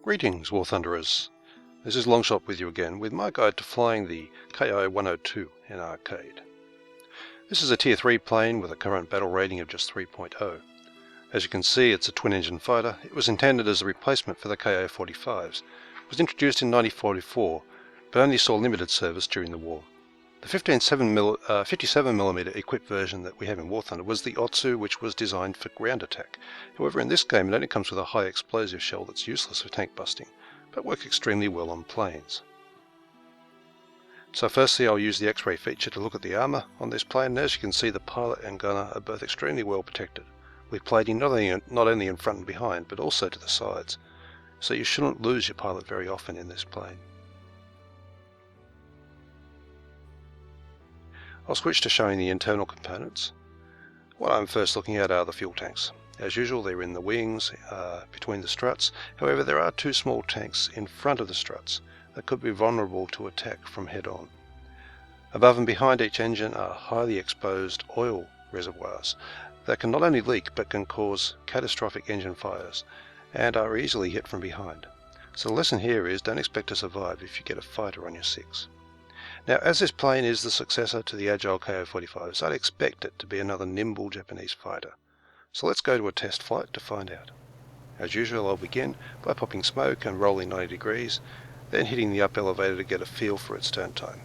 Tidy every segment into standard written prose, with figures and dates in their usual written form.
Greetings, War Thunderers. This is Longshot with you again with my guide to flying the Ki-102 in arcade. This is a Tier 3 plane with a current battle rating of just 3.0. As you can see, it's a twin-engine fighter. It was intended as a replacement for the Ki-45s. It was introduced in 1944, but only saw limited service during the war. The 57mm equipped version that we have in War Thunder was the Otsu, which was designed for ground attack. However, in this game it only comes with a high explosive shell that's useless for tank busting, but works extremely well on planes. So firstly I'll use the X-ray feature to look at the armour on this plane, and as you can see the pilot and gunner are both extremely well protected, with plating not only in front and behind but also to the sides, so you shouldn't lose your pilot very often in this plane. I'll switch to showing the internal components. What I'm first looking at are the fuel tanks. As usual, they're in the wings, between the struts. However, there are two small tanks in front of the struts that could be vulnerable to attack from head-on. Above and behind each engine are highly exposed oil reservoirs that can not only leak but can cause catastrophic engine fires and are easily hit from behind. So the lesson here is don't expect to survive if you get a fighter on your six. Now, as this plane is the successor to the agile Ki-45s, I'd expect it to be another nimble Japanese fighter. So let's go to a test flight to find out. As usual, I'll begin by popping smoke and rolling 90 degrees, then hitting the up elevator to get a feel for its turn time.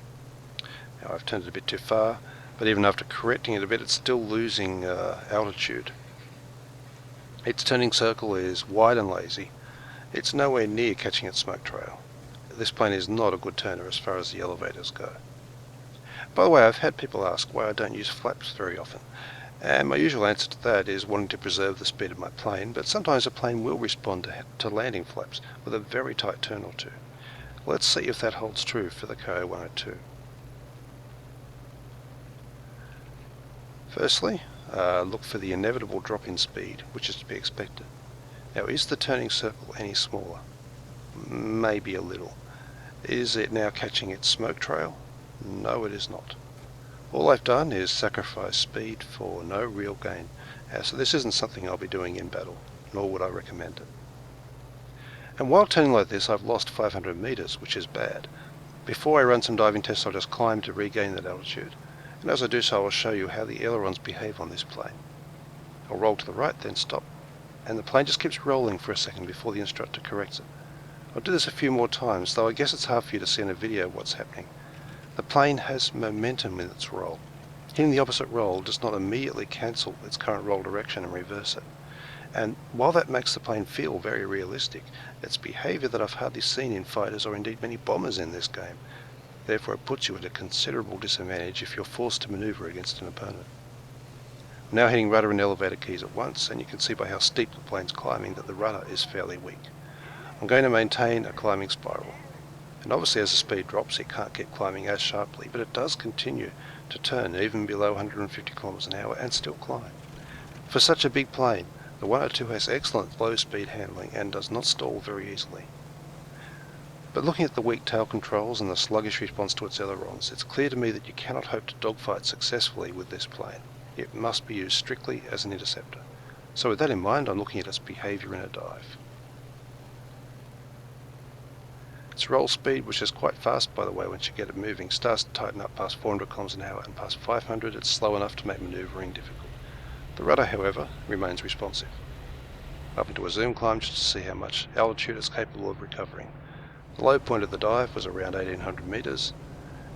Now, I've turned it a bit too far, but even after correcting it a bit, it's still losing altitude. Its turning circle is wide and lazy. It's nowhere near catching its smoke trail. This plane is not a good turner as far as the elevators go. By the way, I've had people ask why I don't use flaps very often, and my usual answer to that is wanting to preserve the speed of my plane, but sometimes a plane will respond to landing flaps with a very tight turn or two. Let's see if that holds true for the Ki-102. Firstly, look for the inevitable drop in speed, which is to be expected. Now, is the turning circle any smaller? Maybe a little. Is it now catching its smoke trail? No, it is not. All I've done is sacrifice speed for no real gain, so this isn't something I'll be doing in battle, nor would I recommend it. And while turning like this, I've lost 500 meters, which is bad. Before I run some diving tests, I'll just climb to regain that altitude, and as I do so, I'll show you how the ailerons behave on this plane. I'll roll to the right, then stop, and the plane just keeps rolling for a second before the instructor corrects it. I'll do this a few more times, though I guess it's hard for you to see in a video what's happening. The plane has momentum in its roll. Hitting the opposite roll does not immediately cancel its current roll direction and reverse it. And while that makes the plane feel very realistic, it's behaviour that I've hardly seen in fighters or indeed many bombers in this game. Therefore it puts you at a considerable disadvantage if you're forced to manoeuvre against an opponent. I'm now hitting rudder and elevator keys at once, and you can see by how steep the plane's climbing that the rudder is fairly weak. I'm going to maintain a climbing spiral, and obviously as the speed drops it can't keep climbing as sharply, but it does continue to turn even below 150 km an hour and still climb. For such a big plane, the 102 has excellent low speed handling and does not stall very easily. But looking at the weak tail controls and the sluggish response to its ailerons, it's clear to me that you cannot hope to dogfight successfully with this plane. It must be used strictly as an interceptor. So with that in mind, I'm looking at its behaviour in a dive. Its roll speed, which is quite fast by the way once you get it moving, starts to tighten up past 400 km an hour, and past 500 it's slow enough to make manoeuvring difficult. The rudder, however, remains responsive. Up into a zoom climb just to see how much altitude it's capable of recovering. The low point of the dive was around 1800 meters,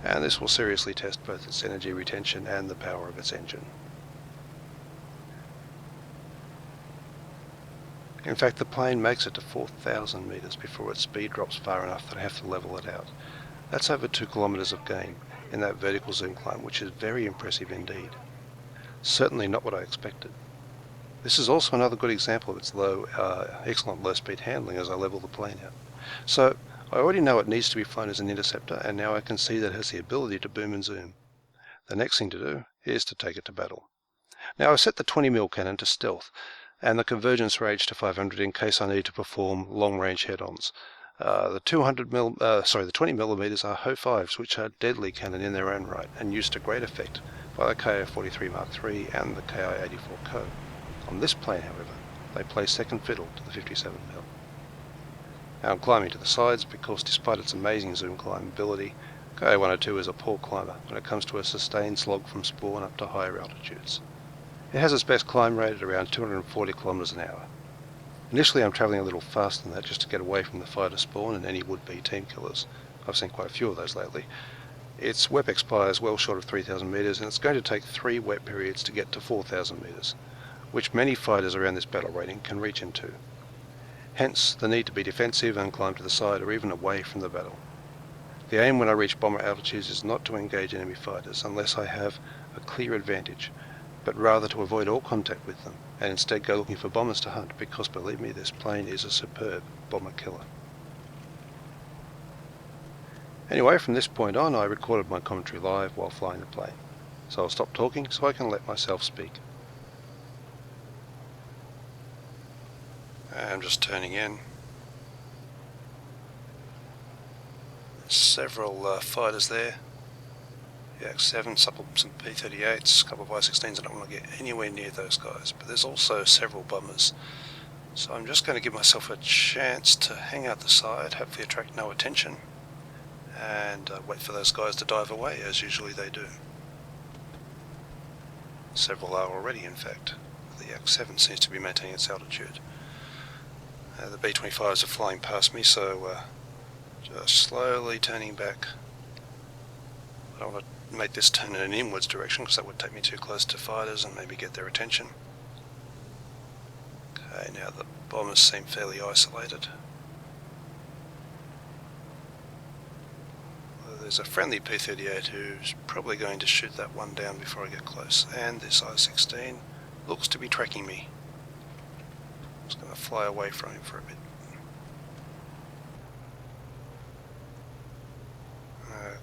and this will seriously test both its energy retention and the power of its engine. In fact, the plane makes it to 4,000 meters before its speed drops far enough that I have to level it out. That's over 2 kilometers of gain in that vertical zoom climb, which is very impressive indeed. Certainly not what I expected. This is also another good example of its excellent low speed handling as I level the plane out. So I already know it needs to be flown as an interceptor, and now I can see that it has the ability to boom and zoom. The next thing to do is to take it to battle. Now I've set the 20mm cannon to stealth, and the convergence range to 500 in case I need to perform long-range head-ons. The 20mm are Ho-5s, which are deadly cannon in their own right, and used to great effect by the Ki-43 Mark III and the Ki-84 Co. On this plane, however, they play second fiddle to the 57mm. Now I'm climbing to the sides because despite its amazing zoom climbability, Ki-102 is a poor climber when it comes to a sustained slog from spawn up to higher altitudes. It has its best climb rate at around 240 km an hour. Initially I'm travelling a little faster than that just to get away from the fighter spawn and any would-be team killers. I've seen quite a few of those lately. Its WEP expires well short of 3,000 metres and it's going to take 3 WEP periods to get to 4,000 metres, which many fighters around this battle rating can reach into. Hence the need to be defensive and climb to the side or even away from the battle. The aim when I reach bomber altitudes is not to engage enemy fighters unless I have a clear advantage, but rather to avoid all contact with them and instead go looking for bombers to hunt because believe me, this plane is a superb bomber killer. Anyway, from this point on I recorded my commentary live while flying the plane, so I'll stop talking so I can let myself speak. I'm just turning in. Several fighters there. The X7, some P-38s, a couple of I-16s. I don't want to get anywhere near those guys, but there's also several bombers. So I'm just going to give myself a chance to hang out the side, hopefully attract no attention, and wait for those guys to dive away, as usually they do. Several are already, in fact. The X7 seems to be maintaining its altitude. The B-25s are flying past me, so just slowly turning back. I don't want to make this turn in an inwards direction because that would take me too close to fighters and maybe get their attention. Okay, now the bombers seem fairly isolated. There's a friendly P-38 who's probably going to shoot that one down before I get close, and this I-16 looks to be tracking me. I'm just going to fly away from him for a bit.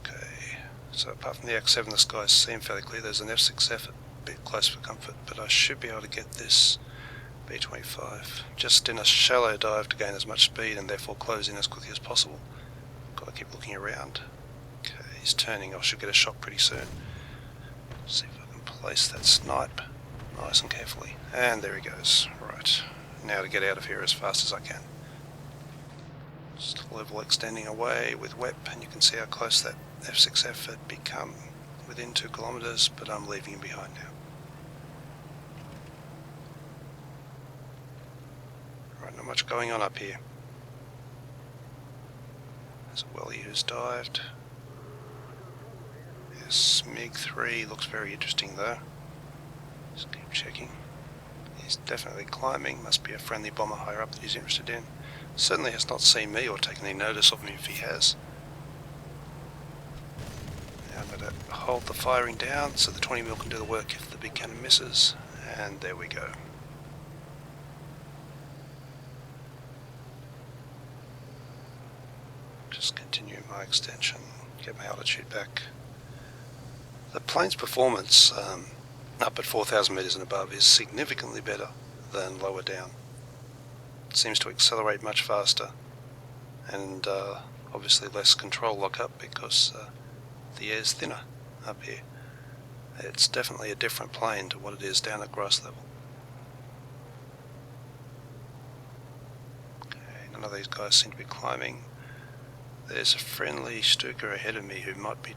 Okay, so apart from the X7 the skies seem fairly clear. There's an F6F a bit close for comfort, but I should be able to get this B-25 just in a shallow dive to gain as much speed and therefore close in as quickly as possible. Got to keep looking around. Okay, he's turning. I should get a shot pretty soon. See if I can place that snipe nice and carefully. And there he goes. Right, now to get out of here as fast as I can. Just level extending away with WEP, and you can see how close that F6F had become within 2 kilometers, but I'm leaving him behind now. Right, not much going on up here. There's a welly who's dived. Yes, MiG-3 looks very interesting though. Just keep checking. He's definitely climbing, must be a friendly bomber higher up that he's interested in. Certainly has not seen me or taken any notice of me if he has. Now I'm going to hold the firing down so the 20mm can do the work if the big cannon misses, and there we go. Just continue my extension, get my altitude back. The plane's performance up at 4,000 meters and above is significantly better than lower down. It seems to accelerate much faster and obviously less control lock-up because the air's thinner up here. It's definitely a different plane to what it is down at grass level. Okay, none of these guys seem to be climbing. There's a friendly Stuka ahead of me who might be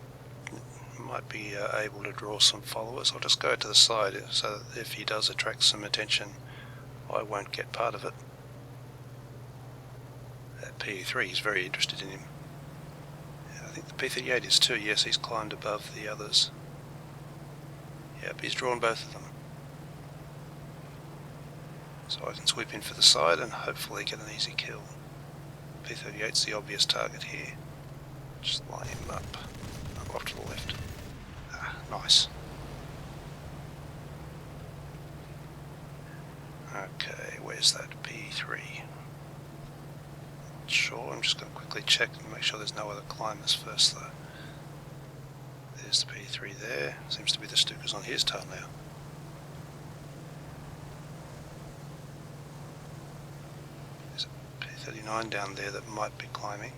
able to draw some followers. I'll just go to the side so that if he does attract some attention, I won't get part of it. That P3 is very interested in him. I think the P-38 is too. Yes, he's climbed above the others. Yep, he's drawn both of them. So I can sweep in for the side and hopefully get an easy kill. P-38's the obvious target here. Just line him up. I'll go off to the left. Ah, nice. Okay, where's that P3? Not sure, I'm just going to quickly check and make sure there's no other climbers first though. There's the P3 there. Seems to be the Stukas on his tail now. There's a P-39 down there that might be climbing.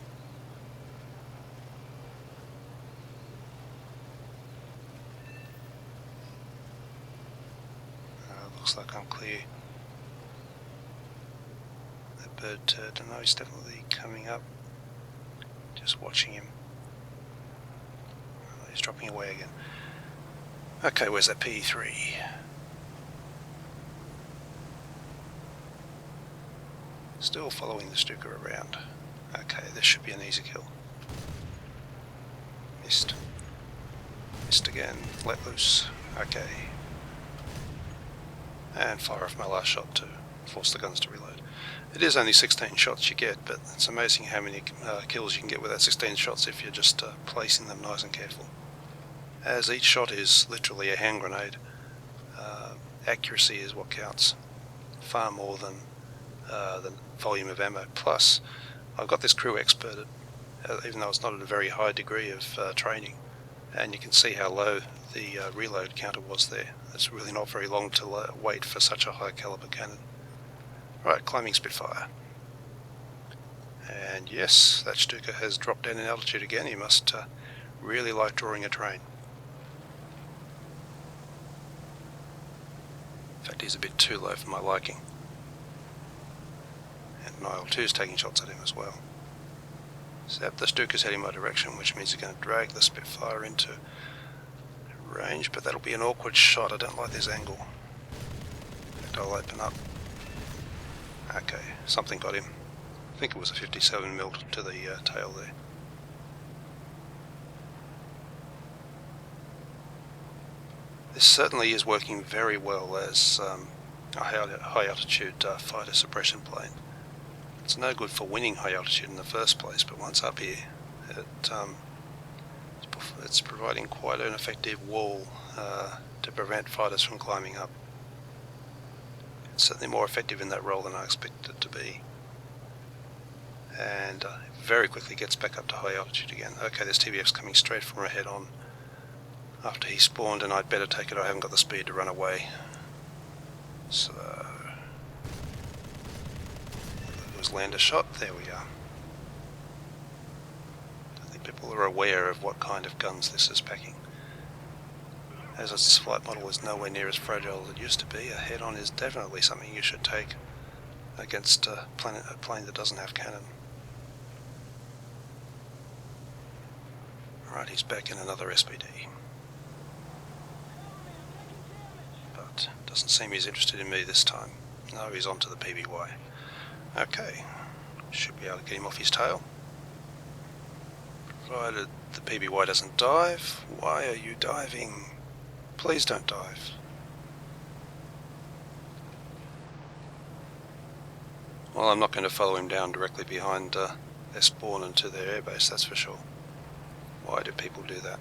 Looks like I'm clear. That but I don't know, he's definitely coming up. Just watching him. Oh, he's dropping away again. Okay, where's that PE3? Still following the Stuka around. Okay, this should be an easy kill. Missed. Missed again. Let loose. Okay. And fire off my last shot to force the guns to reload. It is only 16 shots you get, but it's amazing how many kills you can get with that 16 shots if you're just placing them nice and careful. As each shot is literally a hand grenade, accuracy is what counts, far more than the volume of ammo. Plus, I've got this crew experted, even though it's not at a very high degree of training, and you can see how low the reload counter was there. It's really not very long to wait for such a high caliber cannon. Right, climbing Spitfire. And yes, that Stuka has dropped down in altitude again. He must really like drawing a train. In fact, he's a bit too low for my liking. And Noir 2 is taking shots at him as well. So the Stuka's heading my direction, which means he's going to drag the Spitfire into range, but that'll be an awkward shot. I don't like this angle. In fact, I'll open up. Okay, something got him. I think it was a 57mm to the tail there. This certainly is working very well as a high altitude fighter suppression plane. It's no good for winning high altitude in the first place, but once up here, it's providing quite an effective wall to prevent fighters from climbing up. It's certainly more effective in that role than I expected it to be. And very quickly gets back up to high altitude again. Okay, this TVF's coming straight from her head on after he spawned, and I'd better take it. I haven't got the speed to run away. So let's land a shot. There we are. I think people are aware of what kind of guns this is packing. As its flight model is nowhere near as fragile as it used to be, a head-on is definitely something you should take against a plane that doesn't have cannon. Right, he's back in another SPD. But doesn't seem he's interested in me this time. No, he's onto the PBY. Okay, should be able to get him off his tail. Provided the PBY doesn't dive. Why are you diving? Please don't dive. Well, I'm not going to follow him down directly behind their spawn into their airbase, that's for sure. Why do people do that?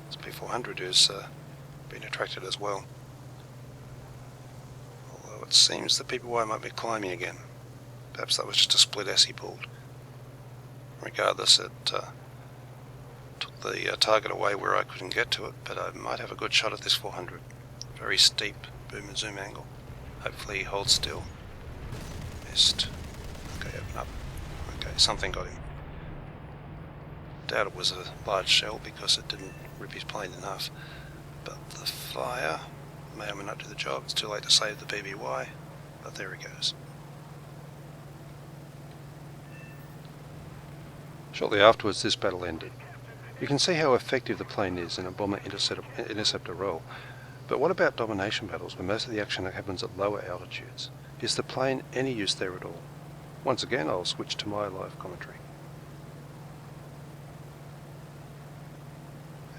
It's P400 who's been attracted as well. Although it seems the PBY might be climbing again. Perhaps that was just a split S he pulled. Regardless, it took the target away where I couldn't get to it, but I might have a good shot at this 400. Very steep boom and zoom angle. Hopefully he holds still. Missed. Okay, open up. Okay, something got him. Doubt it was a large shell because it didn't rip his plane enough. But the fire may or may not do the job. It's too late to save the PBY, but there he goes. Shortly afterwards, this battle ended. You can see how effective the plane is in a bomber-interceptor role. But what about domination battles where most of the action happens at lower altitudes? Is the plane any use there at all? Once again, I'll switch to my live commentary.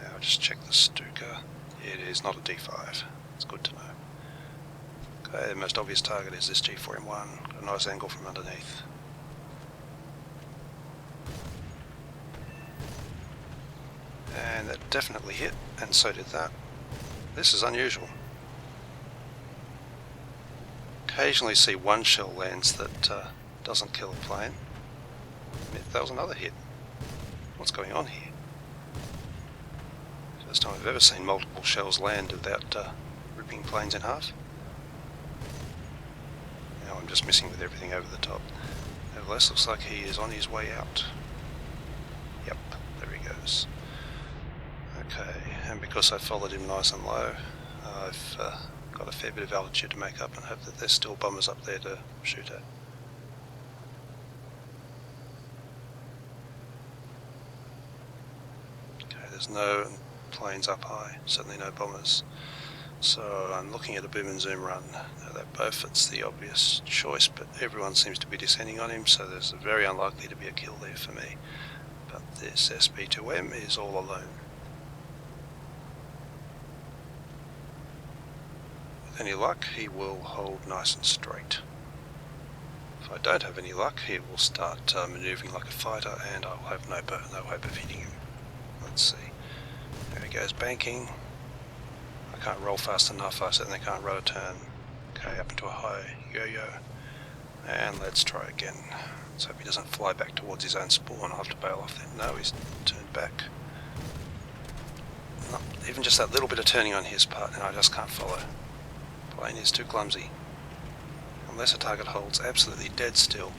Now just check the Stuka. It is not a D5. It's good to know. Okay, the most obvious target is this G4M1. Got a nice angle from underneath. And that definitely hit, and so did that. This is unusual. Occasionally see one shell lands that doesn't kill a plane. That was another hit. What's going on here? First time I've ever seen multiple shells land without ripping planes in half. Now I'm just missing with everything over the top. Nevertheless, looks like he is on his way out. Yep, there he goes. Okay, and because I followed him nice and low, I've got a fair bit of altitude to make up and hope that there's still bombers up there to shoot at. There's no planes up high, certainly no bombers. So I'm looking at a boom and zoom run. Now they're both, it's the obvious choice, but everyone seems to be descending on him, so there's very unlikely to be a kill there for me. But this SB2M is all alone. With any luck, he will hold nice and straight. If I don't have any luck, he will start manoeuvring like a fighter, and I'll have no hope of hitting him. Let's see. There he goes, banking. I can't roll fast enough, I certainly can't row a turn. Okay, up into a high yo-yo. And let's try again. Let's hope he doesn't fly back towards his own spawn. I'll have to bail off then. No, he's turned back. Not even just that little bit of turning on his part, and I just can't follow. Plane is too clumsy. Unless a target holds absolutely dead still,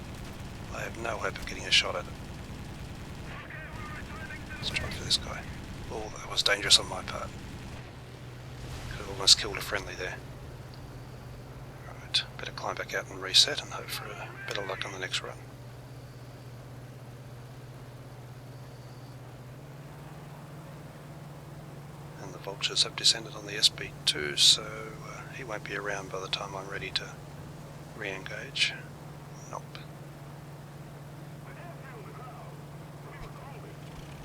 I have no hope of getting a shot at it. Let's try for this guy. Oh, that was dangerous on my part. Could have almost killed a friendly there. Right, better climb back out and reset and hope for better luck on the next run. And the vultures have descended on the SB2, so he won't be around by the time I'm ready to re-engage. Nope.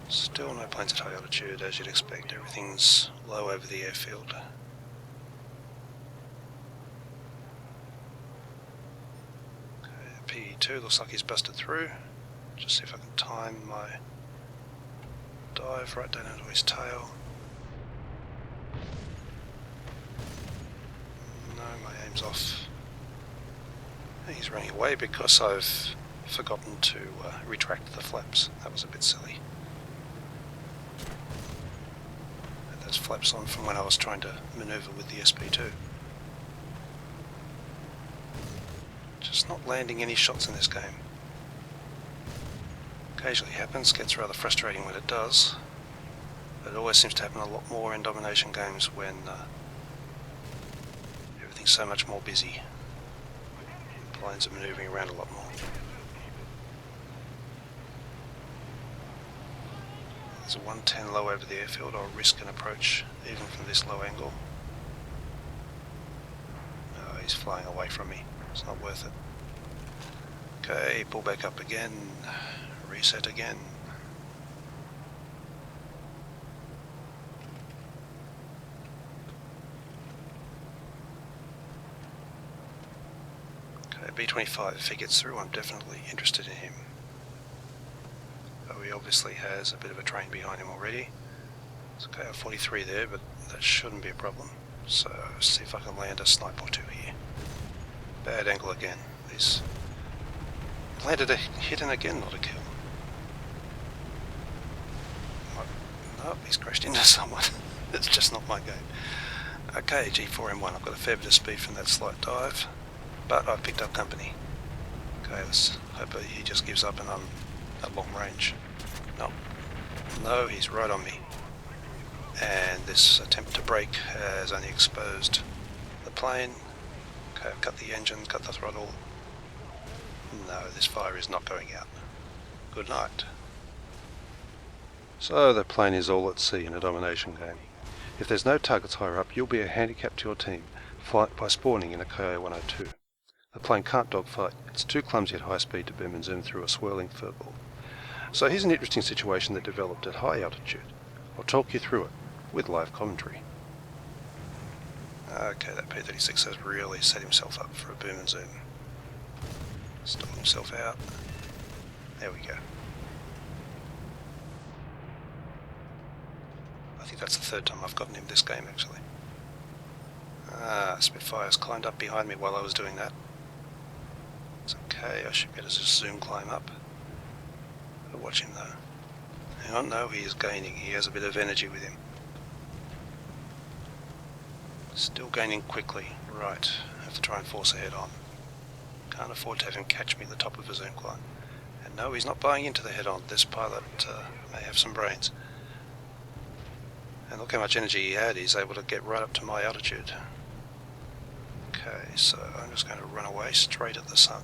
Still no planes at high altitude, as you'd expect. Everything's low over the airfield. Okay, PE2 looks like he's busted through. Just see if I can time my dive right down into his tail. No, my aim's off. He's running away because I've forgotten to retract the flaps. That was a bit silly. Had those flaps on from when I was trying to manoeuvre with the SB2. Just not landing any shots in this game. Occasionally happens, gets rather frustrating when it does. But it always seems to happen a lot more in domination games when everything's so much more busy. Planes are manoeuvring around a lot more. There's a 110 low over the airfield. I'll risk an approach even from this low angle. No, he's flying away from me. It's not worth it. Okay, pull back up again. Reset again. B25, if he gets through, I'm definitely interested in him. Though he obviously has a bit of a train behind him already. It's okay, I have 43 there, but that shouldn't be a problem. So, see if I can land a snipe or two here. Bad angle again. He's landed a hit and again, not a kill. Nope, he's crashed into someone. It's just not my game. Okay, G4M1, I've got a fair bit of speed from that slight dive. But I've picked up company. Okay, let's hope he just gives up and I'm at long range. No. No, he's right on me. And this attempt to brake has only exposed the plane. Okay, I've cut the engine, cut the throttle. No, this fire is not going out. Good night. So the plane is all at sea in a domination game. If there's no targets higher up, you'll be a handicap to your team by spawning in a Ki-102. The plane can't dogfight, it's too clumsy at high speed to boom and zoom through a swirling furball. So here's an interesting situation that developed at high altitude. I'll talk you through it, with live commentary. Okay, that P-36 has really set himself up for a boom and zoom. Stall himself out. There we go. I think that's the third time I've gotten him this game, actually. Spitfire's climbed up behind me while I was doing that. It's okay, I should be able to just zoom climb up. But watch him though. Hang on, no, he is gaining. He has a bit of energy with him. Still gaining quickly. Right, have to try and force ahead on. Can't afford to have him catch me at the top of a zoom climb. And no, he's not buying into the head-on. This pilot may have some brains. And look how much energy he had. He's able to get right up to my altitude. Okay, so I'm just going to run away straight at the sun.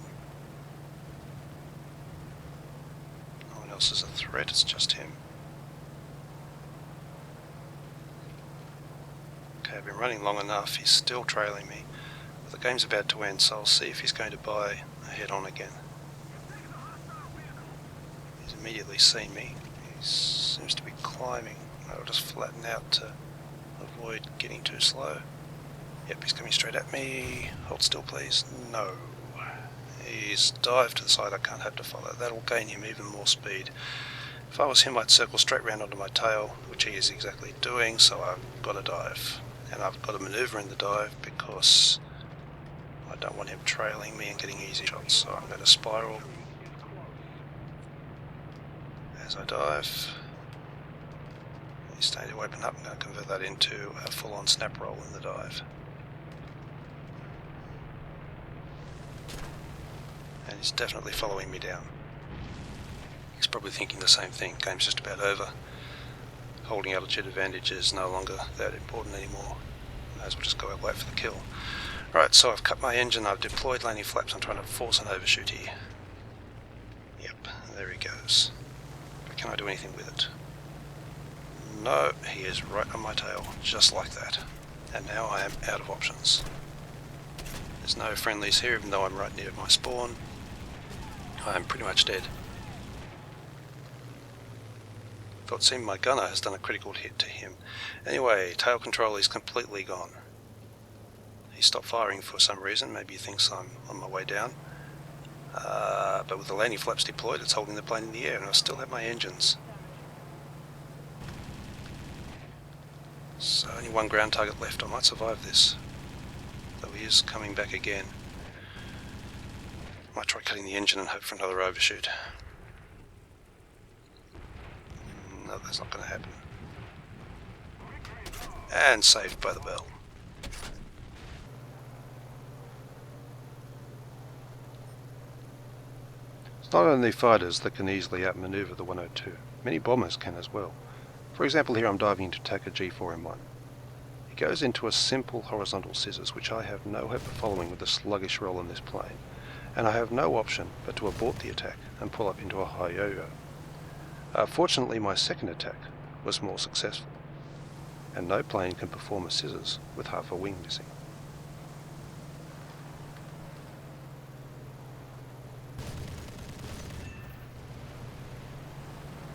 No one else is a threat, it's just him. I've been running long enough, he's still trailing me. But the game's about to end, so I'll see if he's going to buy a head-on again. He's immediately seen me. He seems to be climbing. I'll just flatten out to avoid getting too slow. Yep, he's coming straight at me. Hold still, please. No. He's dived to the side I can't hope to follow. That'll gain him even more speed. If I was him, I'd circle straight round onto my tail, which he is exactly doing, so I've got to dive. And I've got to manoeuvre in the dive because I don't want him trailing me and getting easy shots, so I'm going to spiral as I dive. He's starting to open up. I'm going to convert that into a full-on snap roll in the dive. And he's definitely following me down. He's probably thinking the same thing. Game's just about over. Holding altitude advantage is no longer that important anymore. May as well just go out wait for the kill. Right, so I've cut my engine, I've deployed landing flaps, I'm trying to force an overshoot here. Yep, there he goes. But can I do anything with it? No, he is right on my tail, just like that. And now I am out of options. There's no friendlies here, even though I'm right near my spawn. I am pretty much dead. Thought seemed my gunner has done a critical hit to him. Anyway, tail control is completely gone. He stopped firing for some reason, maybe he thinks I'm on my way down. But with the landing flaps deployed, it's holding the plane in the air, and I still have my engines. So only one ground target left. I might survive this, though he is coming back again. Might try cutting the engine and hope for another overshoot. No, that's not going to happen. And saved by the bell. It's not only fighters that can easily outmaneuver the 102. Many bombers can as well. For example, here I'm diving to attack a G4M1. He goes into a simple horizontal scissors, which I have no hope of following with a sluggish roll in this plane, and I have no option but to abort the attack and pull up into a high yo-yo. Fortunately, my second attack was more successful, and no plane can perform a scissors with half a wing missing.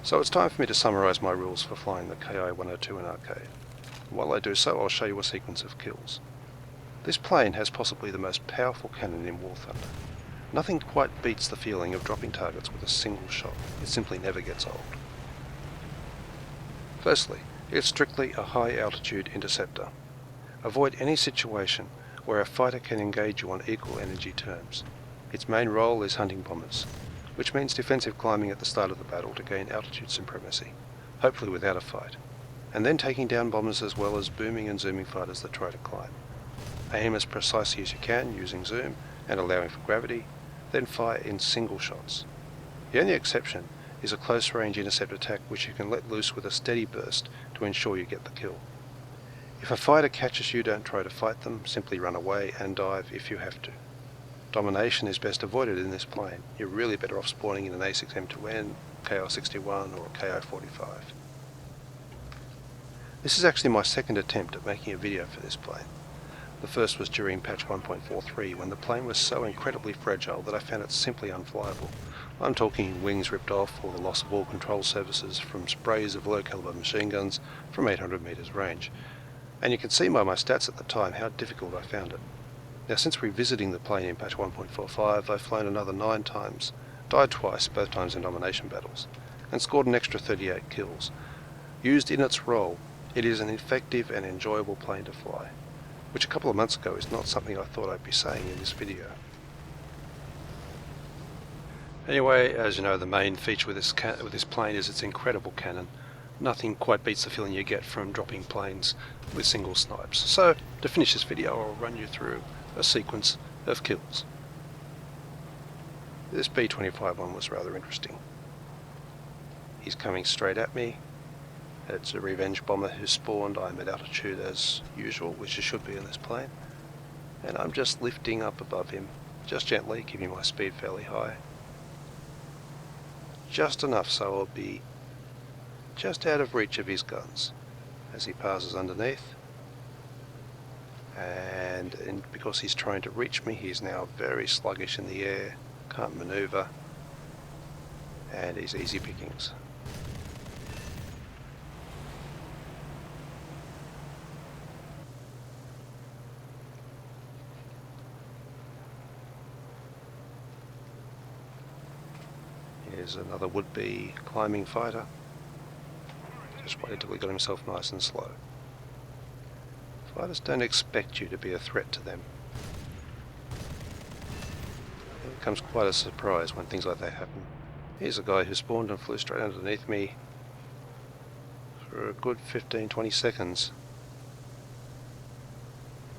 So it's time for me to summarise my rules for flying the Ki-102 in arcade. While I do so, I'll show you a sequence of kills. This plane has possibly the most powerful cannon in War Thunder. Nothing quite beats the feeling of dropping targets with a single shot. It simply never gets old. Firstly, it's strictly a high-altitude interceptor. Avoid any situation where a fighter can engage you on equal energy terms. Its main role is hunting bombers, which means defensive climbing at the start of the battle to gain altitude supremacy, hopefully without a fight, and then taking down bombers as well as booming and zooming fighters that try to climb. Aim as precisely as you can using zoom and allowing for gravity, then fire in single shots. The only exception is a close-range intercept attack which you can let loose with a steady burst to ensure you get the kill. If a fighter catches you, don't try to fight them, simply run away and dive if you have to. Domination is best avoided in this plane. You're really better off spawning in an A6M2N, KO61 or KO45. This is actually my second attempt at making a video for this plane. The first was during patch 1.43 when the plane was so incredibly fragile that I found it simply unflyable. I'm talking wings ripped off or the loss of all control services from sprays of low caliber machine guns from 800 meters range. And you can see by my stats at the time how difficult I found it. Now, since revisiting the plane in patch 1.45, I've flown another 9 times, died twice, both times in domination battles, and scored an extra 38 kills. Used in its role, it is an effective and enjoyable plane to fly, which a couple of months ago is not something I thought I'd be saying in this video. Anyway, as you know, the main feature with this plane is its incredible cannon. Nothing quite beats the feeling you get from dropping planes with single snipes. So, to finish this video, I'll run you through a sequence of kills. This B-25 one was rather interesting. He's coming straight at me. It's a revenge bomber who spawned. I'm at altitude as usual, which it should be in this plane. And I'm just lifting up above him, just gently, keeping my speed fairly high. Just enough so I'll be just out of reach of his guns as he passes underneath. and because he's trying to reach me, he's now very sluggish in the air, can't maneuver, and he's easy pickings. Here's another would-be climbing fighter. Just waited till he got himself nice and slow. Fighters don't expect you to be a threat to them. It becomes quite a surprise when things like that happen. Here's a guy who spawned and flew straight underneath me for a good 15-20 seconds.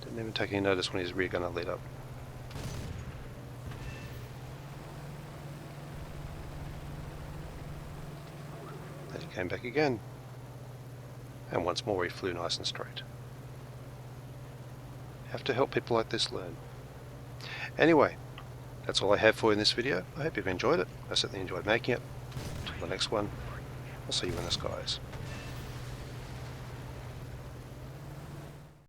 Didn't even take any notice when his rear gunner lit up. Then he came back again. And once more he flew nice and straight. Have to help people like this learn. Anyway, that's all I have for you in this video. I hope you've enjoyed it. I certainly enjoyed making it. Until the next one, I'll see you in the skies.